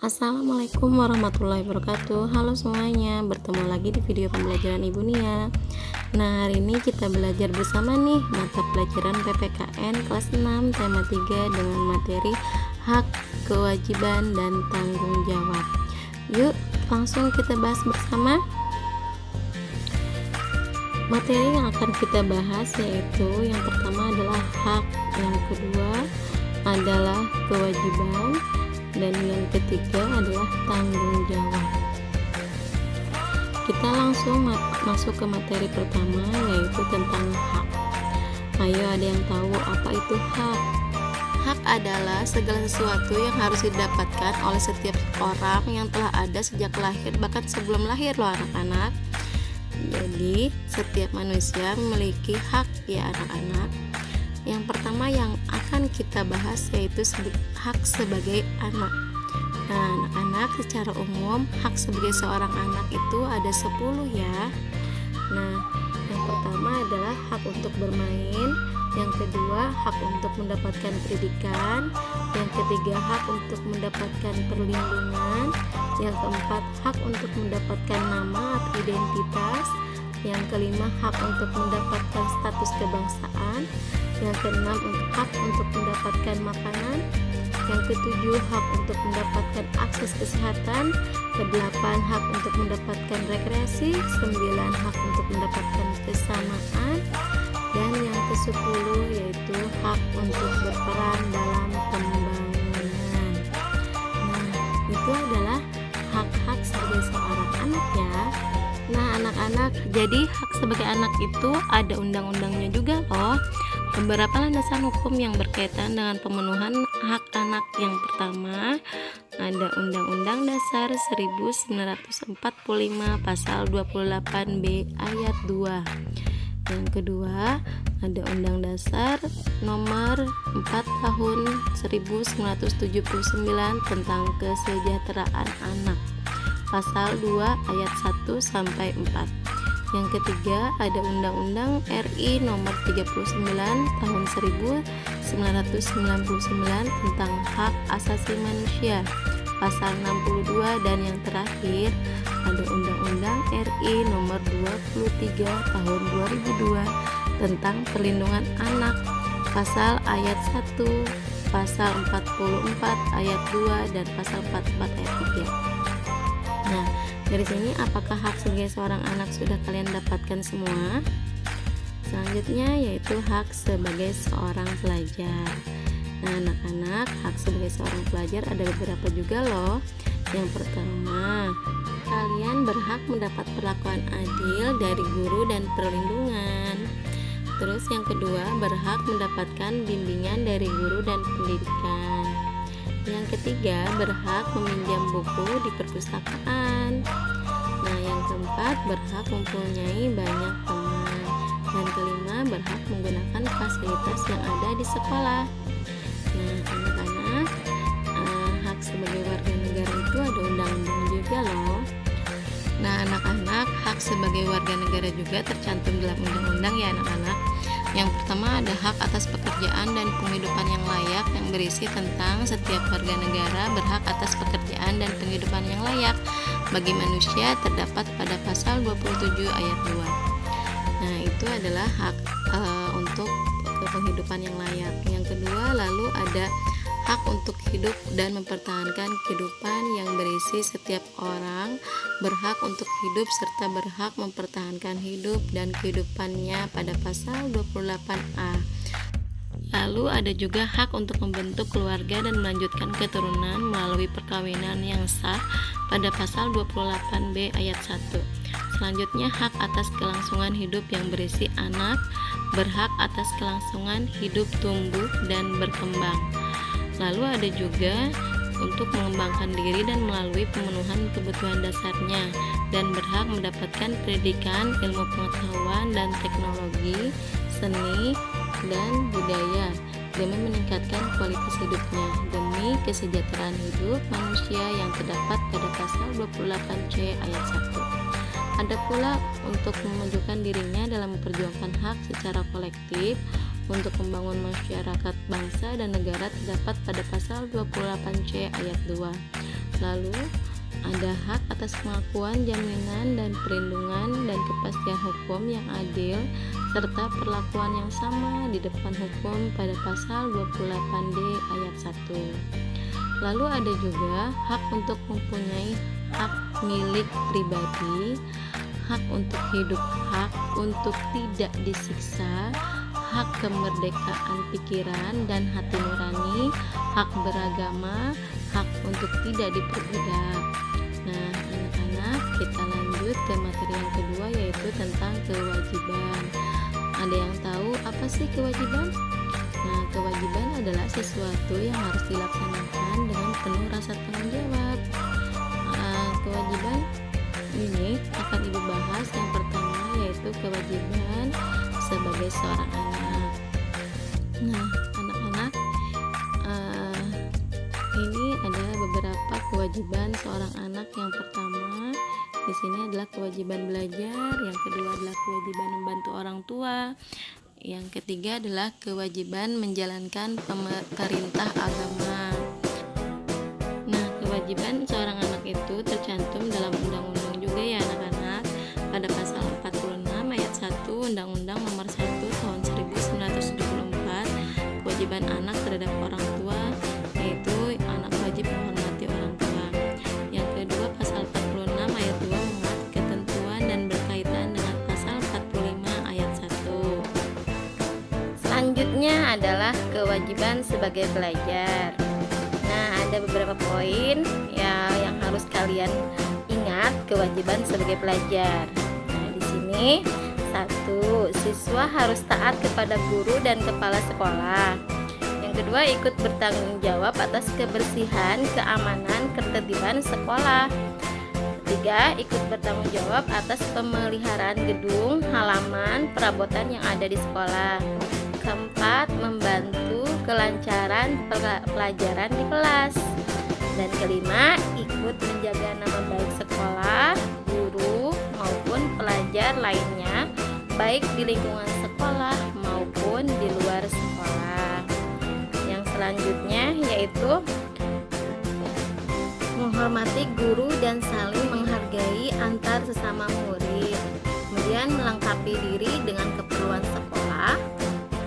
Assalamualaikum warahmatullahi wabarakatuh. Halo semuanya, bertemu lagi di video pembelajaran Ibu Nia. Nah, hari ini kita belajar bersama nih mata pelajaran PPKN kelas 6 tema 3 dengan materi hak, kewajiban, dan tanggung jawab. Yuk, langsung kita bahas bersama. Materi yang akan kita bahas yaitu yang pertama adalah hak, yang kedua adalah kewajiban, dan yang ketiga adalah tanggung jawab. Kita langsung masuk ke materi pertama, yaitu tentang hak. Ayo, ada yang tahu apa itu hak? Hak adalah segala sesuatu yang harus didapatkan oleh setiap orang yang telah ada sejak lahir, bahkan sebelum lahir loh anak-anak. Jadi setiap manusia memiliki hak ya anak-anak. Yang pertama yang akan kita bahas yaitu hak sebagai anak. Nah, anak-anak secara umum hak sebagai seorang anak itu ada 10 ya. Nah, yang pertama adalah hak untuk bermain, yang kedua hak untuk mendapatkan pendidikan, yang ketiga hak untuk mendapatkan perlindungan, yang keempat hak untuk mendapatkan nama atau identitas, yang kelima hak untuk mendapatkan status kebangsaan, yang keenam hak untuk mendapatkan makanan, yang ketujuh hak untuk mendapatkan akses kesehatan, kedelapan hak untuk mendapatkan rekreasi, 9 hak untuk mendapatkan kesamaan, dan yang ke-10 yaitu hak untuk berperan dalam pembangunan. Nah, itu adalah hak-hak sebagai seorang anak ya. Nah, anak-anak, jadi hak sebagai anak itu ada undang-undangnya juga loh. Beberapa landasan hukum yang berkaitan dengan pemenuhan hak anak. Yang pertama, ada Undang-Undang Dasar 1945 pasal 28B ayat 2. Yang kedua, ada Undang Dasar nomor 4 tahun 1979 tentang kesejahteraan anak. Pasal 2 ayat 1 sampai 4. Yang ketiga, ada Undang-Undang RI nomor 39 tahun 1999 tentang hak asasi manusia. Pasal 62, dan yang terakhir ada Undang-Undang RI nomor 23 tahun 2002 tentang perlindungan anak. Pasal ayat 1, pasal 44 ayat 2 dan pasal 44 ayat 3. Nah, dari sini apakah hak sebagai seorang anak sudah kalian dapatkan semua? Selanjutnya yaitu hak sebagai seorang pelajar. Nah, anak-anak, hak sebagai seorang pelajar ada beberapa juga loh. Yang pertama, kalian berhak mendapat perlakuan adil dari guru dan perlindungan. Terus yang kedua, berhak mendapatkan bimbingan dari guru dan pendidikan. Yang ketiga, berhak meminjam buku di perpustakaan. Nah, yang keempat, berhak mempunyai banyak teman. Dan kelima, berhak menggunakan fasilitas yang ada di sekolah. Nah, anak-anak, hak sebagai warga negara itu ada undang-undang juga loh. Nah, anak-anak, hak sebagai warga negara juga tercantum dalam undang-undang ya anak-anak. Yang pertama ada hak atas pekerjaan dan penghidupan yang layak, yang berisi tentang setiap warga negara berhak atas pekerjaan dan penghidupan yang layak bagi manusia terdapat pada pasal 27 ayat 2. Nah, itu adalah hak untuk penghidupan yang layak. Yang kedua, lalu ada hak untuk hidup dan mempertahankan kehidupan, yang berisi setiap orang berhak untuk hidup serta berhak mempertahankan hidup dan kehidupannya pada pasal 28A. Lalu ada juga hak untuk membentuk keluarga dan melanjutkan keturunan melalui perkawinan yang sah pada pasal 28B ayat 1. Selanjutnya hak atas kelangsungan hidup, yang berisi anak berhak atas kelangsungan hidup tumbuh dan berkembang. Lalu ada juga untuk mengembangkan diri dan melalui pemenuhan kebutuhan dasarnya, dan berhak mendapatkan pendidikan, ilmu pengetahuan dan teknologi, seni dan budaya, demi meningkatkan kualitas hidupnya demi kesejahteraan hidup manusia yang terdapat pada pasal 28C ayat 1. Ada pula untuk memajukan dirinya dalam memperjuangkan hak secara kolektif untuk membangun masyarakat bangsa dan negara terdapat pada pasal 28C ayat 2. Lalu ada hak atas pengakuan, jaminan, dan perlindungan dan kepastian hukum yang adil serta perlakuan yang sama di depan hukum pada pasal 28D ayat 1. Lalu ada juga hak untuk mempunyai hak milik pribadi, hak untuk hidup, hak untuk tidak disiksa, hak kemerdekaan pikiran dan hati nurani, hak beragama, hak untuk tidak diperbudak. Nah, anak-anak, kita lanjut ke materi yang kedua, yaitu tentang kewajiban. Ada yang tahu apa sih kewajiban? Nah, kewajiban adalah sesuatu yang harus dilaksanakan dengan penuh rasa tanggung jawab. Kewajiban ini akan Ibu bahas. Yang pertama yaitu kewajiban sebagai seorang anak. Nah, anak-anak, ini ada beberapa kewajiban seorang anak. Yang pertama di sini adalah kewajiban belajar, yang kedua adalah kewajiban membantu orang tua, yang ketiga adalah kewajiban menjalankan perintah agama. Nah, kewajiban seorang anak itu tercantum dalam undang-undang juga ya anak-anak, pada pasal 46 ayat 1 Undang-Undang Nomor 1 Tahun 1974, kewajiban anak terhadap orang tua, yaitu anak wajib menghormati orang tua. Yang kedua, pasal 46 ayat 2 memuat ketentuan dan berkaitan dengan pasal 45 ayat 1. Selanjutnya adalah kewajiban sebagai pelajar. Nah, ada beberapa poin ya yang harus kalian ingat kewajiban sebagai pelajar. Nah, di sini 1. Siswa harus taat kepada guru dan kepala sekolah. Yang kedua, ikut bertanggung jawab atas kebersihan, keamanan, ketertiban sekolah. Ketiga, ikut bertanggung jawab atas pemeliharaan gedung, halaman, perabotan yang ada di sekolah. Keempat, membantu kelancaran pelajaran di kelas. Dan kelima, ikut menjaga nama baik sekolah, guru, maupun pelajar lainnya, baik di lingkungan sekolah maupun di luar sekolah. Yang selanjutnya yaitu menghormati guru dan saling menghargai antar sesama murid. Kemudian melengkapi diri dengan keperluan sekolah.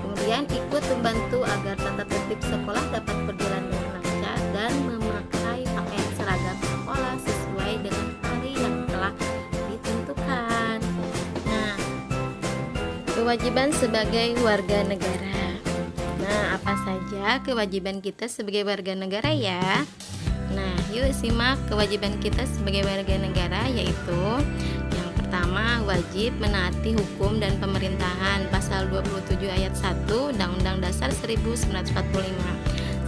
Kemudian ikut membantu agar tata tertib sekolah dapat berjalan dengan lancar dan memakai pakaian seragam sekolah sesuai dengan hari yang telah ditentukan. Nah, kewajiban sebagai warga negara. Nah, apa saja kewajiban kita sebagai warga negara ya? Nah, yuk simak kewajiban kita sebagai warga negara, yaitu yang pertama, wajib menaati hukum dan pemerintahan, pasal 27 ayat 1 Undang-Undang Dasar 1945.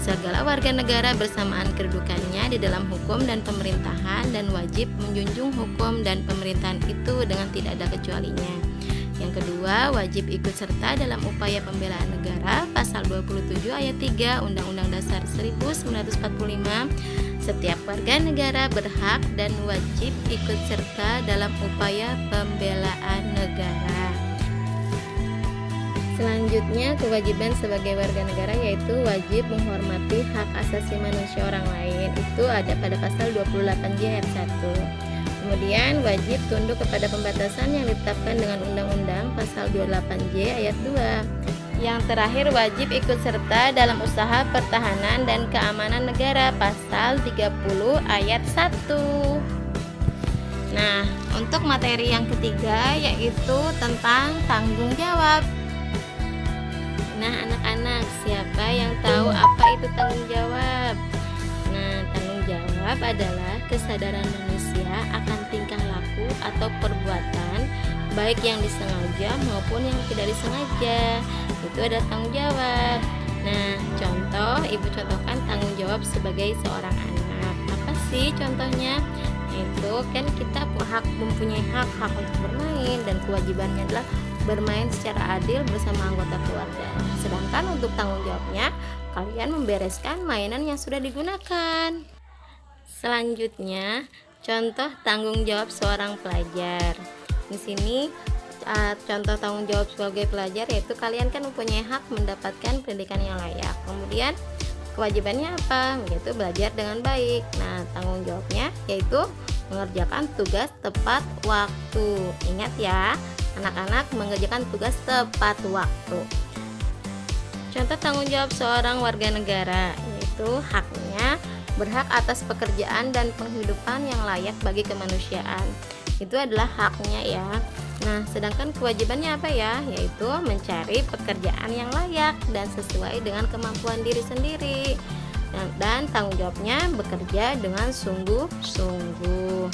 Segala warga negara bersamaan kedudukannya di dalam hukum dan pemerintahan dan wajib menjunjung hukum dan pemerintahan itu dengan tidak ada kecualinya. Yang kedua, wajib ikut serta dalam upaya pembelaan negara, pasal 27 ayat 3 Undang-Undang Dasar 1945. Setiap warga negara berhak dan wajib ikut serta dalam upaya pembelaan negara. Selanjutnya, kewajiban sebagai warga negara yaitu wajib menghormati hak asasi manusia orang lain. Itu ada pada pasal 28J ayat 1. Kemudian wajib tunduk kepada pembatasan yang ditetapkan dengan undang-undang pasal 28J ayat 2. Yang terakhir, wajib ikut serta dalam usaha pertahanan dan keamanan negara, pasal 30 ayat 1. Nah, untuk materi yang ketiga yaitu tentang tanggung jawab. Nah, anak-anak, siapa yang tahu apa itu tanggung jawab? Nah, tanggung jawab adalah kesadaran manusia akan tingkah laku atau perbuatan baik yang disengaja maupun yang tidak disengaja. Itu ada tanggung jawab. Nah, contoh, Ibu contohkan tanggung jawab sebagai seorang anak. Apa sih contohnya? Itu kan kita mempunyai hak untuk bermain, dan kewajibannya adalah bermain secara adil bersama anggota keluarga. Sedangkan untuk tanggung jawabnya, kalian membereskan mainan yang sudah digunakan. Selanjutnya, contoh tanggung jawab seorang pelajar. Di sini contoh tanggung jawab sebagai pelajar yaitu kalian kan mempunyai hak mendapatkan pendidikan yang layak. Kemudian kewajibannya apa? Yaitu belajar dengan baik. Nah, tanggung jawabnya yaitu mengerjakan tugas tepat waktu. Ingat ya, anak-anak mengerjakan tugas tepat waktu. Contoh tanggung jawab seorang warga negara yaitu haknya berhak atas pekerjaan dan penghidupan yang layak bagi kemanusiaan. Itu adalah haknya ya. Nah, sedangkan kewajibannya apa ya? Yaitu mencari pekerjaan yang layak dan sesuai dengan kemampuan diri sendiri. Dan tanggung jawabnya bekerja dengan sungguh-sungguh.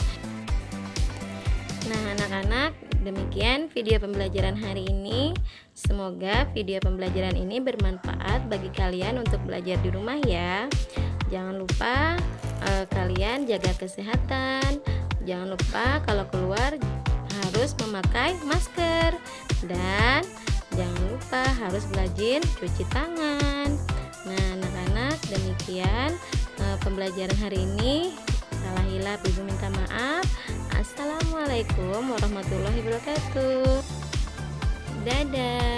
Nah, anak-anak, demikian video pembelajaran hari ini. Semoga video pembelajaran ini bermanfaat bagi kalian untuk belajar di rumah ya. Jangan lupa kalian jaga kesehatan. Jangan lupa kalau keluar harus memakai masker, dan jangan lupa harus rajin cuci tangan. Nah, anak-anak, demikian pembelajaran hari ini. Salah hilaf ibu minta maaf. Assalamualaikum warahmatullahi wabarakatuh. Dadah.